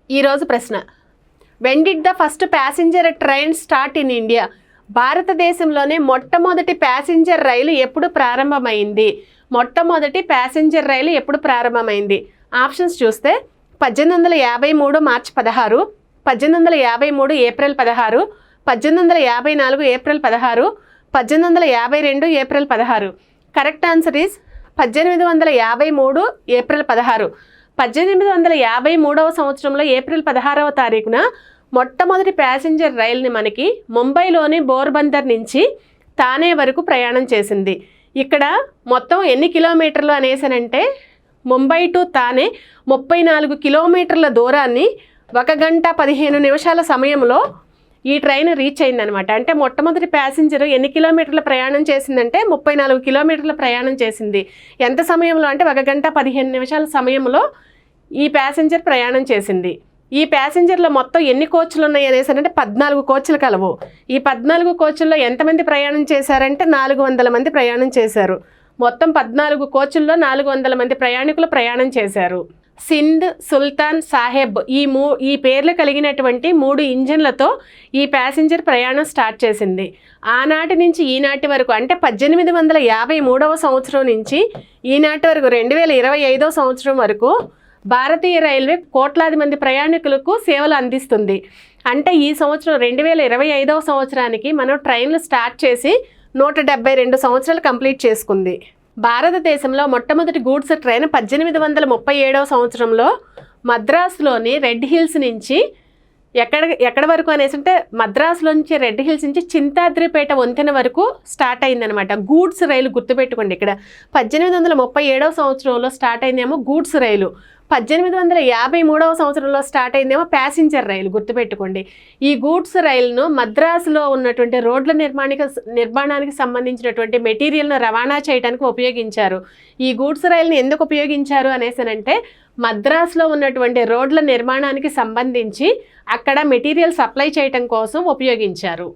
ఈరోజు ప్రశ్న, when did the first passenger train start in India? భారతదేశంలోనే మొట్టమొదటి ప్యాసింజర్ రైలు ఎప్పుడు ప్రారంభమైంది? మొట్టమొదటి ప్యాసింజర్ రైలు ఎప్పుడు ప్రారంభమైంది? ఆప్షన్స్ చూస్తే 1853 మార్చి 16, 1853 April 16, 1854 April 16, 1852 April 16. Correct answer is 1853 April 16. 1853వ సంవత్సరంలో ఏప్రిల్ 16వ తారీఖున మొట్టమొదటి ప్యాసింజర్ రైలుని మనకి ముంబైలోని బోర్బందర్ నుంచి తానే వరకు ప్రయాణం చేసింది. ఇక్కడ మొత్తం ఎన్ని కిలోమీటర్లు అనేసానంటే ముంబై టు తానే 34 కిలోమీటర్ల దూరాన్ని 1 గంట 15 నిమిషాల సమయంలో ఈ ట్రైన్ రీచ్ అయిందనమాట. అంటే మొట్టమొదటి ప్యాసింజర్ ఎన్ని కిలోమీటర్ల ప్రయాణం చేసిందంటే 34 కిలోమీటర్ల ప్రయాణం చేసింది. ఎంత సమయంలో అంటే 1 గంట 15 నిమిషాల సమయంలో ఈ ప్యాసింజర్ ప్రయాణం చేసింది. ఈ ప్యాసింజర్లో మొత్తం ఎన్ని కోచ్లు ఉన్నాయి అనేసారంటే 14 కోచ్లు కలవు. ఈ 14 కోచ్ల్లో ఎంతమంది ప్రయాణం చేశారంటే 400 మంది ప్రయాణం చేశారు. మొత్తం 14 కోచ్ల్లో 400 మంది ప్రయాణికులు ప్రయాణం చేశారు. సింధ్, సుల్తాన్ సాహెబ్ ఈ పేర్లు కలిగినటువంటి 3 ఇంజన్లతో ఈ ప్యాసింజర్ ప్రయాణం స్టార్ట్ చేసింది. ఆనాటి నుంచి ఈనాటి వరకు అంటే 1853వ సంవత్సరం నుంచి ఈనాటి వరకు 2025వ సంవత్సరం వరకు భారతీయ రైల్వే కోట్లాది మంది ప్రయాణికులకు సేవలు అందిస్తుంది. అంటే ఈ సంవత్సరం 2025వ సంవత్సరానికి మనం ట్రైన్లు స్టార్ట్ చేసి 172 సంవత్సరాలు కంప్లీట్ చేసుకుంది. భారతదేశంలో మొట్టమొదటి గూడ్స్ ట్రైన్ 1837వ సంవత్సరంలో మద్రాసులోని రెడ్ హిల్స్ నుంచి ఎక్కడ వరకు అనేసి అంటే మద్రాసులో నుంచి రెడ్ హిల్స్ నుంచి చింతాద్రిపేట వంతెన వరకు స్టార్ట్ అయిందనమాట. గూడ్స్ రైలు గుర్తుపెట్టుకోండి. ఇక్కడ 1837వ సంవత్సరంలో స్టార్ట్ అయిందేమో గూడ్స్ రైలు, 1853వ సంవత్సరంలో స్టార్ట్ అయిందేమో ప్యాసింజర్ రైలు గుర్తుపెట్టుకోండి. ఈ గూడ్స్ రైలును మద్రాసులో ఉన్నటువంటి రోడ్ల నిర్మాణానికి సంబంధించినటువంటి మెటీరియల్ను రవాణా చేయడానికి ఉపయోగించారు. ఈ గూడ్స్ రైలును ఎందుకు ఉపయోగించారు అనేసనంటే మద్రాసులో ఉన్నటువంటి రోడ్ల నిర్మాణానికి సంబంధించి అక్కడ మెటీరియల్ సప్లై చేయడం కోసం ఉపయోగించారు.